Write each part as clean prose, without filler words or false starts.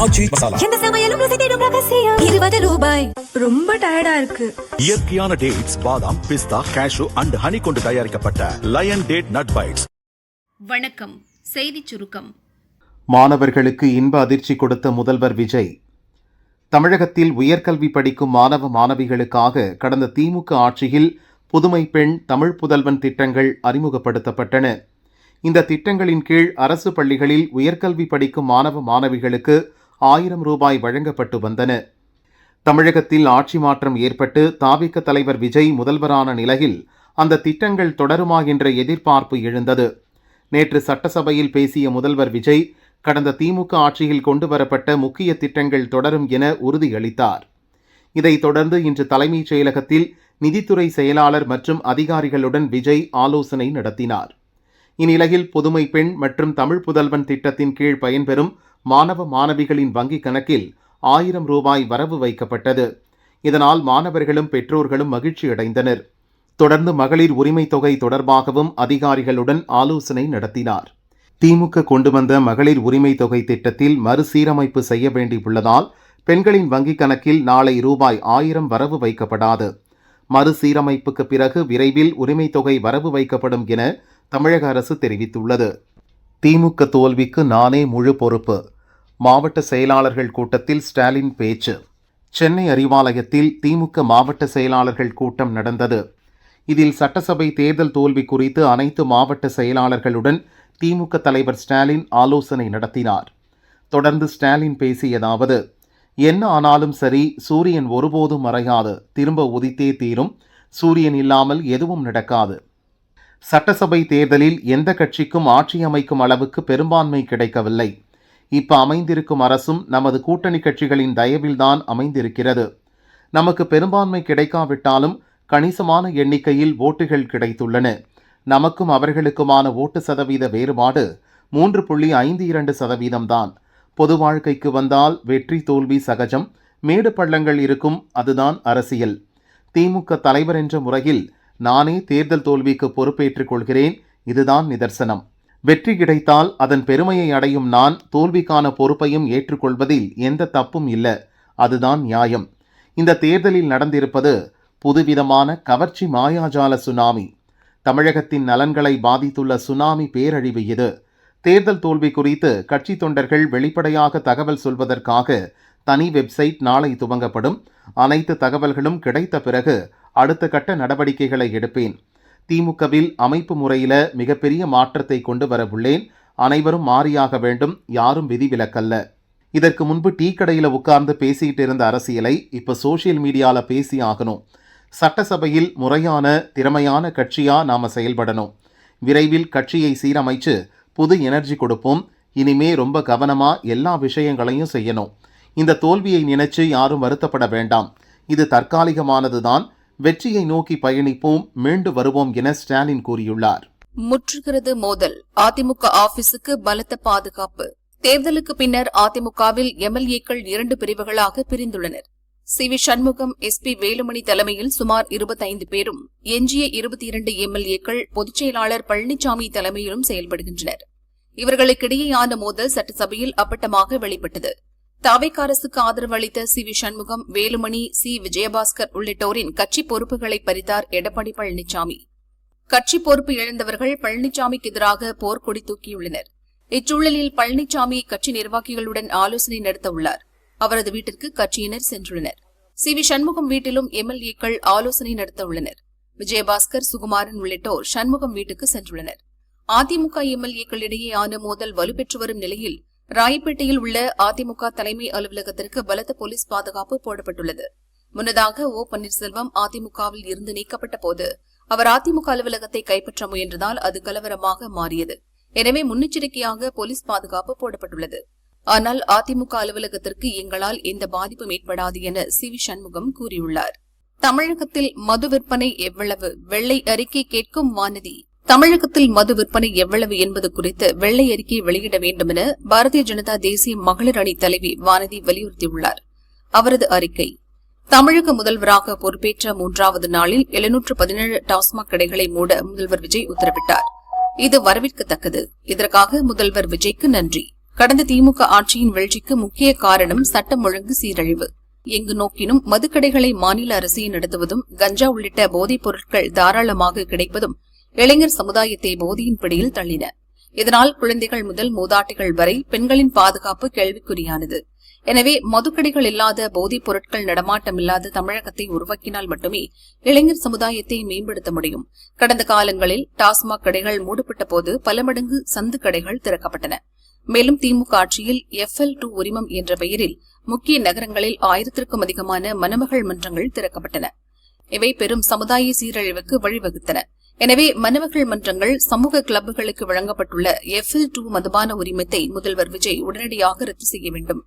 ஆச்சி மசாலா. எந்த சமையலும் ருசி தேடும் ரகசியம். 20 ரூபாய். ரொம்ப டயர்டா இருக்கு. இயற்கையான டேட்ஸ், பாதாம், பிஸ்தா, கேஷு அண்ட் ஹனி கொண்டு தயாரிக்கப்பட்ட லயன் டேட் நட் பைட்ஸ். வணக்கம். செய்திச் சுருக்கம். மாணவர்களுக்கு இன்ப அதிர்ச்சி கொடுத்த முதல்வர் விஜய். தமிழகத்தில் உயர்கல்வி படிக்கும் மாணவ மாணவிகளுக்காக கடந்த திமுக ஆட்சியில் புதுமை பெண், தமிழ் புதல்வன் திட்டங்கள் அறிமுகப்படுத்தப்பட்டன. இந்த திட்டங்களின் கீழ் அரசு பள்ளிகளில் உயர்கல்வி படிக்கும் மாணவ மாணவிகளுக்கு 1000 ரூபாய் வழங்கப்பட்டு வந்தன. தமிழகத்தில் ஆட்சி மாற்றம் ஏற்பட்டு தாவிக தலைவர் விஜய் முதல்வரான நிலையில் அந்த திட்டங்கள் தொடருமா என்ற எதிர்பார்ப்பு எழுந்தது. நேற்று சட்டசபையில் பேசிய முதல்வர் விஜய் கடந்த திமுக ஆட்சியில் கொண்டுவரப்பட்ட முக்கிய திட்டங்கள் தொடரும் என உறுதியளித்தார். இதைத் தொடர்ந்து இன்று தலைமைச் செயலகத்தில் நிதித்துறை செயலாளர் மற்றும் அதிகாரிகளுடன் விஜய் ஆலோசனை நடத்தினார். இந்நிலையில் புதுமை பெண் மற்றும் தமிழ் புதல்வன் திட்டத்தின் கீழ் பயன்பெறும் மாணவ மாணவிகளின் வங்கிக் கணக்கில் 1000 ரூபாய் வரவு வைக்கப்பட்டது. இதனால் மாணவர்களும் பெற்றோர்களும் மகிழ்ச்சியடைந்தனர். தொடர்ந்து மகளிர் உரிமை தொகை தொடர்பாகவும் அதிகாரிகளுடன் ஆலோசனை நடத்தினார். திமுக கொண்டு வந்த மகளிர் உரிமை தொகை திட்டத்தில் மறுசீரமைப்பு செய்ய வேண்டியுள்ளதால் பெண்களின் வங்கிக் கணக்கில் நாளை ரூபாய் 1000 வரவு வைக்கப்படாது. மறுசீரமைப்புக்கு பிறகு விரைவில் உரிமை தொகை வரவு வைக்கப்படும் என தமிழக அரசு தெரிவித்துள்ளது. திமுக தோல்விக்கு நானே முழு பொறுப்பு. மாவட்ட செயலாளர்கள் கூட்டத்தில் ஸ்டாலின் பேச்சு. சென்னை அறிவாலயத்தில் திமுக மாவட்ட செயலாளர்கள் கூட்டம் நடந்தது. இதில் சட்டசபை தேர்தல் தோல்வி குறித்து அனைத்து மாவட்ட செயலாளர்களுடன் திமுக தலைவர் ஸ்டாலின் ஆலோசனை நடத்தினார். தொடர்ந்து ஸ்டாலின் பேசியதாவது: என்ன ஆனாலும் சரி, சூரியன் ஒருபோதும் மறையாது, திரும்ப உதித்தே தீரும். சூரியன் இல்லாமல் எதுவும் நடக்காது. சட்டசபை தேர்தலில் எந்த கட்சிக்கும் ஆட்சி அமைக்கும் அளவுக்கு பெரும்பான்மை கிடைக்கவில்லை. இப்ப அமைந்திருக்கும் அரசும் நமது கூட்டணி கட்சிகளின் தயவில்தான் அமைந்திருக்கிறது. நமக்கு பெரும்பான்மை கிடைக்காவிட்டாலும் கணிசமான எண்ணிக்கையில் ஓட்டுகள் கிடைத்துள்ளன. நமக்கும் அவர்களுக்குமான ஓட்டு சதவீத வேறுபாடு 3.52% தான். பொது வாழ்க்கைக்கு வந்தால் வெற்றி தோல்வி சகஜம். மேடு பள்ளங்கள் இருக்கும், அதுதான் அரசியல். திமுக தலைவர் என்ற முறையில் நானே தேர்தல் தோல்விக்கு பொறுப்பேற்றுக் கொள்கிறேன். இதுதான் நிதர்சனம். வெற்றி கிடைத்தால் அதன் பெருமையை அடையும் நான் தோல்விக்கான பொறுப்பையும் ஏற்றுக்கொள்வதில் எந்த தப்பும் இல்லை. அதுதான் நியாயம். இந்த தேர்தலில் நடந்திருப்பது புதுவிதமான கவர்ச்சி மாயாஜால சுனாமி. தமிழகத்தின் நலன்களை பாதித்துள்ள சுனாமி பேரழிவு இது. தேர்தல் தோல்வி குறித்து கட்சி தொண்டர்கள் வெளிப்படையாக தகவல் சொல்வதற்காக தனி வெப்சைட் நாளை துவங்கப்படும். அனைத்து தகவல்களும் கிடைத்த பிறகு அடுத்த கட்ட நடவடிக்கைகளை எடுப்பேன். திமுகவில் அமைப்பு முறையில மிகப்பெரிய மாற்றத்தை கொண்டு வரவுள்ளேன். அனைவரும் மாறியாக வேண்டும், யாரும் விதிவிலக்கல்ல. இதற்கு முன்பு டீ கடையில் உட்கார்ந்து பேசிட்டு இருந்த அரசியலை இப்ப சோசியல் மீடியால பேசி ஆகணும். சட்டசபையில் முறையான திறமையான கட்சியா நாம செயல்படணும். விரைவில் கட்சியை சீரமைச்சு புது எனர்ஜி கொடுப்போம். இனிமே ரொம்ப கவனமா எல்லா விஷயங்களையும் செய்யணும். இந்த தோல்வியை நினைச்சு யாரும் வருத்தப்பட வேண்டாம். இது தற்காலிகமானதுதான். வெற்றியை நோக்கி பயணிப்போம், மீண்டு வருவோம் என ஸ்டாலின் கூறியுள்ளார். முற்றுகிறது மோதல். அதிமுக ஆபீஸுக்கு பலத்த பாதுகாப்பு. தேர்தலுக்கு பின்னர் அதிமுகவில் எம்எல்ஏக்கள் 2 பிரிவுகளாக பிரிந்துள்ளனர். சி.வி. சண்முகம், எஸ்.பி. வேலுமணி தலைமையில் சுமார் 25 பேரும், எஞ்சிய 22 எம்எல்ஏக்கள் பொதுச் செயலாளர் பழனிசாமி தலைமையிலும் செயல்படுகின்றனர். இவர்களுக்கிடையேயான மோதல் சட்டசபையில் அப்பட்டமாக வெளிப்பட்டது. தாவேகா அரசுக்கு ஆதரவு அளித்த சி.வி. சண்முகம், வேலுமணி, சி. விஜயபாஸ்கர் உள்ளிட்டோரின் கட்சி பொறுப்புகளை பறித்தார் எடப்பாடி பழனிசாமி. கட்சி பொறுப்பு இழந்தவர்கள் பழனிசாமிக்கு எதிராக போர்க்கொடி தூக்கியுள்ளனர். இச்சூழலில் பழனிசாமி கட்சி நிர்வாகிகளுடன் ஆலோசனை நடத்த உள்ளார். அவரது வீட்டிற்கு கட்சியினர் சென்றுள்ளனர். சி.வி. சண்முகம் வீட்டிலும் எம்எல்ஏக்கள் ஆலோசனை நடத்த உள்ளனர். விஜயபாஸ்கர், சுகுமாரன் உள்ளிட்டோர் சண்முகம் வீட்டுக்கு சென்றுள்ளனர். அதிமுக எம்எல்ஏக்களிடையேயான மோதல் வலுப்பெற்று வரும் நிலையில் ராயப்பேட்டையில் உள்ள அதிமுக தலைமை அலுவலகத்திற்கு பலத்த போலீஸ் பாதுகாப்பு போடப்பட்டுள்ளது. முன்னதாக ஓ பன்னீர்செல்வம் அதிமுகவில் இருந்து நீக்கப்பட்ட போது அவர் அதிமுக அலுவலகத்தை கைப்பற்ற முயன்றதால் அது கலவரமாக மாறியது. எனவே முன்னெச்சரிக்கையாக போலீஸ் பாதுகாப்பு போடப்பட்டுள்ளது. ஆனால் அதிமுக அலுவலகத்திற்கு எங்களால் எந்த பாதிப்பும் ஏற்படாது என சி.வி. சண்முகம் கூறியுள்ளார். தமிழகத்தில் மது விற்பனை எவ்வளவு? வெள்ளை அறிக்கை கேட்கும் வானதி. தமிழகத்தில் மது விற்பனை எவ்வளவு என்பது குறித்து வெள்ளை அறிக்கை வெளியிட வேண்டும் என பாரதிய ஜனதா தேசிய மகளிர் அணி தலைவி வானதி வலியுறுத்தியுள்ளார். அவரது அறிக்கை: தமிழக முதல்வராக பொறுப்பேற்ற 3வது நாளில் 717 டாஸ்மாக் கடைகளை மூட முதல்வர் விஜய் உத்தரவிட்டார். இது வரவேற்கத்தக்கது. இதற்காக முதல்வர் விஜய்க்கு நன்றி. கடந்த திமுக ஆட்சியின் வீழ்ச்சிக்கு முக்கிய காரணம் சட்டம் ஒழுங்கு சீரழிவு. எங்கு நோக்கினும் மதுக்கடைகளை மாநில அரசே நடத்துவதும், கஞ்சா உள்ளிட்ட போதைப் பொருட்கள் தாராளமாக கிடைப்பதும் இளைஞர் சமுதாயத்தை போதையின் பிடியில் தள்ளின. இதனால் குழந்தைகள் முதல் மூதாட்டிகள் வரை பெண்களின் பாதுகாப்பு கேள்விக்குறியானது. எனவே மதுக்கடைகள் இல்லாத போதைப் பொருட்கள் நடமாட்டம் இல்லாத தமிழகத்தை உருவாக்கினால் மட்டுமே இளைஞர் சமுதாயத்தை மேம்படுத்த முடியும். கடந்த காலங்களில் டாஸ்மாக் கடைகள் மூடப்பட்ட போது பல மடங்கு சந்து கடைகள் திறக்கப்பட்டன. மேலும் திமுக ஆட்சியில் FL2 உரிமம் என்ற பெயரில் முக்கிய நகரங்களில் 1000க்கும் அதிகமான மணமகள் மன்றங்கள் திறக்கப்பட்டன. இவை பெரும் சமுதாய சீரழிவுக்கு வழிவகுத்தன. எனவே மணமகள் மன்றங்கள், சமூக கிளப்புகளுக்கு வழங்கப்பட்டுள்ள FL2 மதுபான உரிமத்தை முதல்வர் விஜய் உடனடியாக ரத்து செய்ய வேண்டும்.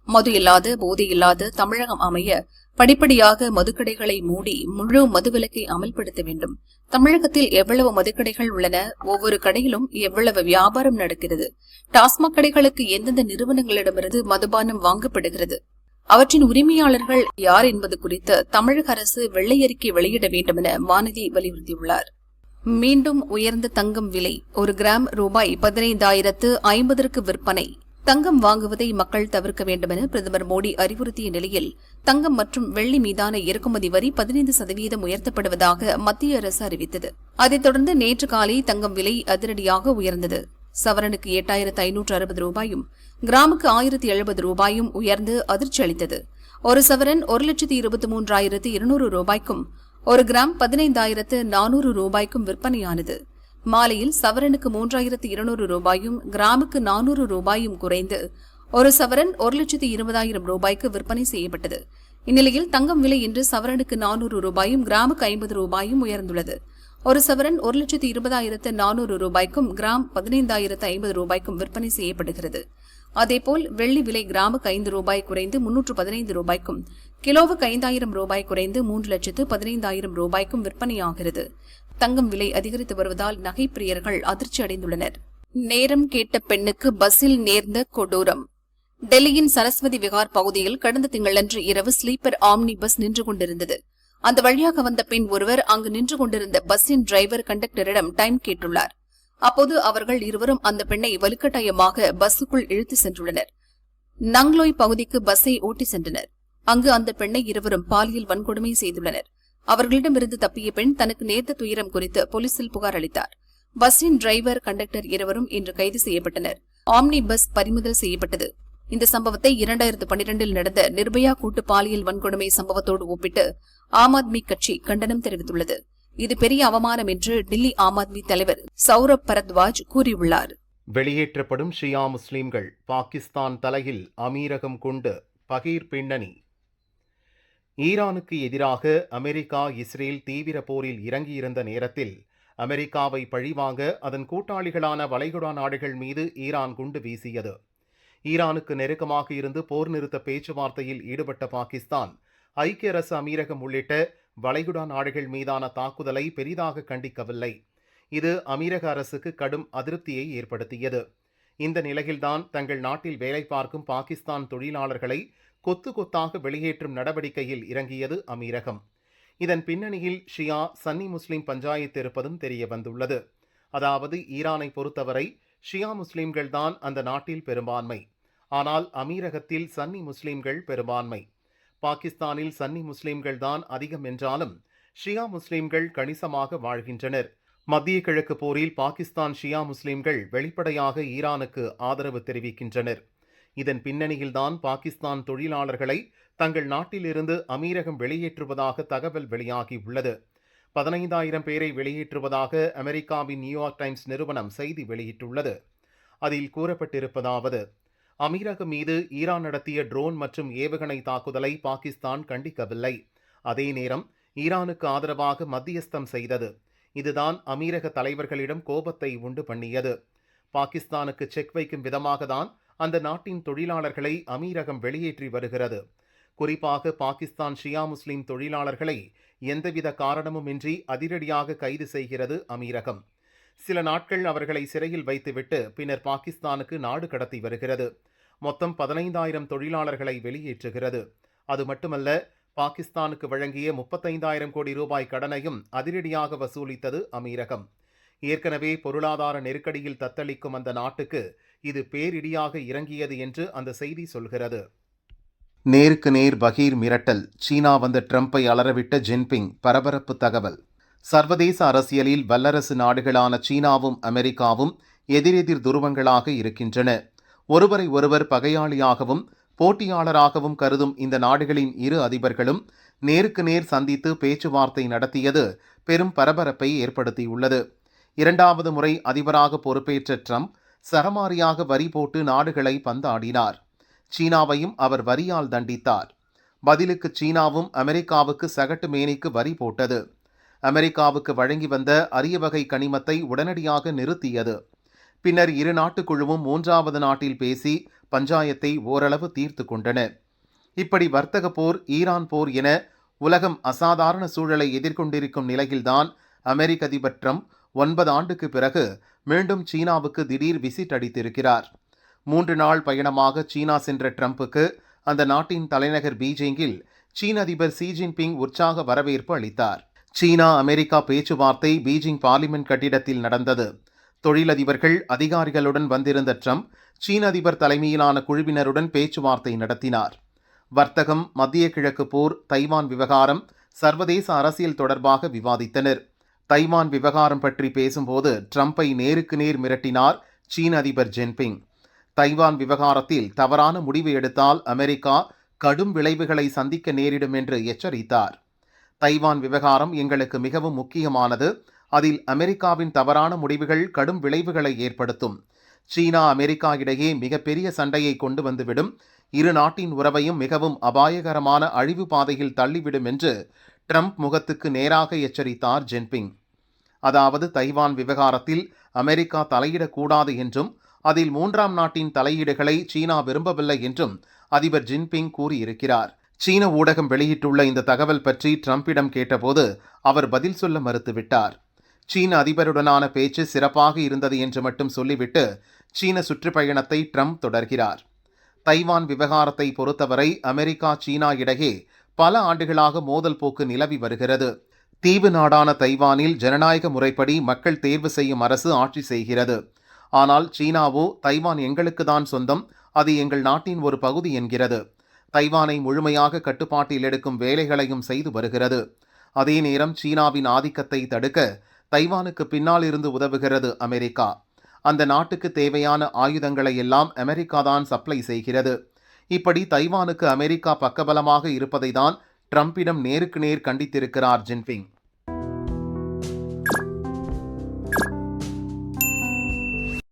மது இல்லாத, போதை இல்லாத தமிழகம் அமைய படிப்படியாக மதுக்கடைகளை மூடி முழு மதுவிலக்கை அமல்படுத்த வேண்டும். தமிழகத்தில் எவ்வளவு மதுக்கடைகள் உள்ளன, ஒவ்வொரு கடையிலும் எவ்வளவு வியாபாரம் நடக்கிறது, டாஸ்மாக் கடைகளுக்கு எந்தெந்த நிறுவனங்களிடமிருந்து மதுபானம் வாங்கப்படுகிறது, அவற்றின் உரிமையாளர்கள் யார் என்பது குறித்து தமிழக அரசு வெள்ளை அறிக்கை வெளியிட வேண்டும் என வானதி வலியுறுத்தியுள்ளார். மீண்டும் உயர்ந்த தங்கம் விலை. ஒரு கிராம் ரூபாய் 15,050 விற்பனை. தங்கம் வாங்குவதை மக்கள் தவிர்க்க வேண்டுமென பிரதமர் மோடி அறிவுறுத்திய நிலையில் தங்கம் மற்றும் வெள்ளி மீதான இறக்குமதி வரி 15% உயர்த்தப்படுவதாக மத்திய அரசு அறிவித்தது. அதைத் தொடர்ந்து நேற்று காலை தங்கம் விலை அதிரடியாக உயர்ந்தது. சவரனுக்கு 8,560 ரூபாயும் கிராமுக்கு 1,070 ரூபாயும் உயர்ந்து அதிர்ச்சி அளித்தது. ஒரு சவரன் 1,23,200 ரூபாய்க்கும் ஒரு கிராம் 15,400 ரூபாய்க்கும் விற்பனையானது. மாலையில் சவரனுக்கு 3,200 ரூபாயும் கிராமுக்கு 400 ரூபாயும் குறைந்து ஒரு சவரன் 1,20,000 ரூபாய்க்கு விற்பனை செய்யப்பட்டது. இந்நிலையில் தங்கம் விலை இன்று சவரனுக்கு 400 ரூபாயும் கிராமுக்கு 50 ரூபாயும் உயர்ந்துள்ளது. ஒரு சவரன் 1,20,400 ரூபாய்க்கும் கிராம் 15,050 ரூபாய்க்கும் விற்பனை செய்யப்படுகிறது. அதேபோல் வெள்ளி விலை கிராமுக்கு 5 ரூபாய் குறைந்து 315 ரூபாய்க்கும், கிலோவுக்கு 5,000 ரூபாய் குறைந்து 3,15,000 ரூபாய்க்கும் விற்பனையாகிறது. தங்கம் விலை அதிகரித்து வருவதால் நகைப்பிரியர்கள் அதிர்ச்சி அடைந்துள்ளனர். நேரம் கேட்ட பெண்ணுக்கு பஸ்ஸில் நேர்ந்த கொடூரம். டெல்லியின் சரஸ்வதி விகார் பகுதியில் கடந்த திங்களன்று இரவு ஸ்லீப்பர் ஆம்னி பஸ் நின்று கொண்டிருந்தது. அந்த வழியாக வந்த பெண் ஒருவர் அங்கு நின்று கொண்டிருந்த பஸ்ஸின் டிரைவர் கண்டக்டரிடம் டைம் கேட்டுள்ளார். அப்போது அவர்கள் இருவரும் அந்த பெண்ணை வலுக்கட்டாயமாக பஸ்ஸுக்குள் இழுத்து சென்றுள்ளனர். நங்லோய் பகுதிக்கு பஸ்ஸை ஓட்டி சென்றனர். அங்கு அந்த பெண்ணை இருவரும் பாலியல் வன்கொடுமை செய்துள்ளனர். அவர்களிடமிருந்து தப்பிய பெண் தனக்கு நேர்ந்த துயரம் குறித்து போலீசில் புகார் அளித்தார். பஸ்ஸின் டிரைவர், கண்டக்டர் இருவரும் இன்று கைது செய்யப்பட்டனர். ஆம்னி பஸ் பறிமுதல் செய்யப்பட்டது. இந்த சம்பவத்தை 2012இல் நடந்த நிர்பயா கூட்டு பாலியல் வன்கொடுமை சம்பவத்தோடு ஒப்பிட்டு ஆம் ஆத்மி கட்சி கண்டனம் தெரிவித்துள்ளது. இது பெரிய அவமானம் என்று டில்லி ஆம் ஆத்மி தலைவர் சௌரப் பரத்வாஜ் கூறியுள்ளார். வெளியேற்றப்படும் ஷியா முஸ்லிம்கள் பாகிஸ்தான் தலையில் அமீரகம் கொண்டு பகீர் பின்னணி. ஈரானுக்கு எதிராக அமெரிக்கா, இஸ்ரேல் தீவிர போரில் இறங்கியிருந்த நேரத்தில் அமெரிக்காவை பழிவாங்க அதன் கூட்டாளிகளான வளைகுடா நாடுகள் மீது ஈரான் குண்டு வீசியது. ஈரானுக்கு நெருக்கமாக இருந்து போர் நிறுத்த பேச்சுவார்த்தையில் ஈடுபட்ட பாகிஸ்தான் ஐக்கிய அரசு அமீரகம் உள்ளிட்ட வளைகுடா நாடுகள் மீதான தாக்குதலை பெரிதாக கண்டிக்கவில்லை. இது அமீரக அரசுக்கு கடும் அதிருப்தியை ஏற்படுத்தியது. இந்த நிலையில்தான் தங்கள் நாட்டில் வேலை பார்க்கும் பாகிஸ்தான் தொழிலாளர்களை கொத்து கொத்தாக வெளியேற்றும் நடவடிக்கையில் இறங்கியது அமீரகம். இதன் பின்னணியில் ஷியா சன்னி முஸ்லிம் பஞ்சாயத்து இருப்பதும் தெரிய வந்துள்ளது. அதாவது ஈரானை பொறுத்தவரை ஷியா முஸ்லிம்கள்தான் அந்த நாட்டில் பெரும்பான்மை. ஆனால் அமீரகத்தில் சன்னி முஸ்லிம்கள் பெரும்பான்மை. பாகிஸ்தானில் சன்னி முஸ்லிம்கள் தான் அதிகம் என்றாலும் ஷியா முஸ்லிம்கள் கணிசமாக வாழ்கின்றனர். மத்திய கிழக்கு போரில் பாகிஸ்தான் ஷியா முஸ்லிம்கள் வெளிப்படையாக ஈரானுக்கு ஆதரவு தெரிவிக்கின்றனர். இதன் பின்னணியில்தான் பாகிஸ்தான் தொழிலாளர்களை தங்கள் நாட்டிலிருந்து அமீரகம் வெளியேற்றுவதாக தகவல் வெளியாகியுள்ளது. 15,000 பேரை வெளியேற்றுவதாக அமெரிக்காவின் நியூயார்க் டைம்ஸ் நிறுவனம் செய்தி வெளியிட்டுள்ளது. அதில் கூறப்பட்டிருப்பதாவது: அமீரகம் மீது ஈரான் நடத்திய ட்ரோன் மற்றும் ஏவுகணை தாக்குதலை பாகிஸ்தான் கண்டிக்கவில்லை. அதே நேரம் ஈரானுக்கு ஆதரவாக மத்தியஸ்தம் செய்தது. இதுதான் அமீரக தலைவர்களிடம் கோபத்தை உண்டு பண்ணியது. பாகிஸ்தானுக்கு செக் வைக்கும் விதமாக தான் அந்த நாட்டின் தொழிலாளர்களை அமீரகம் வெளியேற்றி வருகிறது. குறிப்பாக பாகிஸ்தான் ஷியா முஸ்லிம் தொழிலாளர்களை எந்தவித காரணமுமின்றி அதிரடியாக கைது செய்கிறது அமீரகம். சில நாட்கள் அவர்களை சிறையில் வைத்துவிட்டு பின்னர் பாகிஸ்தானுக்கு நாடு கடத்தி வருகிறது. மொத்தம் 15,000 தொழிலாளர்களை வெளியேற்றுகிறது. அது மட்டுமல்ல, பாகிஸ்தானுக்கு வழங்கிய 35,000 கோடி ரூபாய் கடனையும் அதிரடியாக வசூலித்தது அமீரகம். ஏற்கனவே பொருளாதார நெருக்கடியில் தத்தளிக்கும் அந்த நாட்டுக்கு இது பேரிடியாக இறங்கியது என்று அந்த செய்தி சொல்கிறது. நேருக்கு நேர் பகீர் மிரட்டல், சீனா வந்த ட்ரம்பை அலறவிட்ட ஜின்பிங், பரபரப்பு தகவல். சர்வதேச அரசியலில் வல்லரசு நாடுகளான சீனாவும் அமெரிக்காவும் எதிரெதிர் துருவங்களாக இருக்கின்றன. ஒருவரை ஒருவர் பகையாளியாகவும் போட்டியாளராகவும் கருதும் இந்த நாடுகளின் இரு அதிபர்களும் நேருக்கு நேர் சந்தித்து பேச்சுவார்த்தை நடத்தியது பெரும் பரபரப்பை ஏற்படுத்தியுள்ளது. இரண்டாவது முறை அதிபராக பொறுப்பேற்ற ட்ரம்ப் சரமாரியாக வரி போட்டு நாடுகளை பந்தாடினார். சீனாவையும் அவர் வரியால் தண்டித்தார். பதிலுக்கு சீனாவும் அமெரிக்காவுக்கு சகட்டு மேனிக்கு வரி போட்டது. அமெரிக்காவுக்கு வழங்கி வந்த அரிய வகை கனிமத்தை உடனடியாக நிறுத்தியது. பின்னர் இரு நாட்டுக்குழுவும் மூன்றாவது நாட்டில் பேசி பஞ்சாயத்தை ஓரளவு தீர்த்து கொண்டன. இப்படி வர்த்தக போர், ஈரான் போர் என உலகம் அசாதாரண சூழலை எதிர்கொண்டிருக்கும் நிலையில்தான் அமெரிக்க அதிபர் ட்ரம்ப் 9 ஆண்டுக்கு பிறகு மீண்டும் சீனாவுக்கு திடீர் விசிட் அடித்திருக்கிறார். 3 நாள் பயணமாக சீனா சென்ற ட்ரம்புக்கு அந்த நாட்டின் தலைநகர் பீஜிங்கில் சீன அதிபர் ஷி ஜின்பிங் உற்சாக வரவேற்பு அளித்தார். சீனா அமெரிக்கா பேச்சுவார்த்தை பீஜிங் பார்லிமெண்ட் கட்டிடத்தில் நடந்தது. தொழிலதிபர்கள், அதிகாரிகளுடன் வந்திருந்த ட்ரம்ப் சீன அதிபர் தலைமையிலான குழுவினருடன் பேச்சுவார்த்தை நடத்தினார். வர்த்தகம், மத்திய கிழக்கு போர், தைவான் விவகாரம், சர்வதேச அரசியல் தொடர்பாக விவாதித்தனர். தைவான் விவகாரம் பற்றி பேசும்போது ட்ரம்பை நேருக்கு நேர் மிரட்டினார் சீன அதிபர் ஜின்பிங். தைவான் விவகாரத்தில் தவறான முடிவு எடுத்தால் அமெரிக்கா கடும் விளைவுகளை சந்திக்க நேரிடும் என்று எச்சரித்தார். தைவான் விவகாரம் எங்களுக்கு மிகவும் முக்கியமானது. அதில் அமெரிக்காவின் தவறான முடிவுகள் கடும் விளைவுகளை ஏற்படுத்தும். சீனா அமெரிக்கா இடையே மிகப்பெரிய சண்டையை கொண்டு வந்துவிடும். இரு நாட்டின் உறவையும் மிகவும் அபாயகரமான அழிவு பாதையில் தள்ளிவிடும் என்று ட்ரம்ப் முகத்துக்கு நேராக எச்சரித்தார் ஜின்பிங். அதாவது தைவான் விவகாரத்தில் அமெரிக்கா தலையிடக்கூடாது என்றும் அதில் 3ஆம் நாட்டின் தலையீடுகளை சீனா விரும்பவில்லை என்றும் அதிபர் ஜின்பிங் கூறியிருக்கிறார். சீன ஊடகம் வெளியிட்டுள்ள இந்த தகவல் பற்றி ட்ரம்பிடம் கேட்டபோது அவர் பதில் சொல்ல மறுத்துவிட்டார். சீன அதிபருடனான பேச்சு சிறப்பாக இருந்தது என்று மட்டும் சொல்லிவிட்டு சீன சுற்றுப்பயணத்தை ட்ரம்ப் தொடர்கிறார். தைவான் விவகாரத்தை பொறுத்தவரை அமெரிக்கா, சீனா இடையே பல ஆண்டுகளாக மோதல் போக்கு நிலவி வருகிறது. தீவு நாடான தைவானில் ஜனநாயக முறைப்படி மக்கள் தேர்வு செய்யும் அரசு ஆட்சி செய்கிறது. ஆனால் சீனாவோ தைவான் எங்களுக்கு தான் சொந்தம், அது எங்கள் நாட்டின் ஒரு பகுதி என்கிறது. தைவானை முழுமையாக கட்டுப்பாட்டில் எடுக்கும் வேலைகளையும் செய்து வருகிறது. அதே நேரம் சீனாவின் ஆதிக்கத்தை தடுக்க தைவானுக்கு பின்னால் இருந்து உதவுகிறது அமெரிக்கா. அந்த நாட்டுக்கு தேவையான ஆயுதங்களை எல்லாம் அமெரிக்கா தான் சப்ளை செய்கிறது. இப்படி தைவானுக்கு அமெரிக்கா பக்கபலமாக இருப்பதை தான் ட்ரம்பிடம் நேருக்கு நேர் கண்டித்திருக்கிறார் ஜின்பிங்.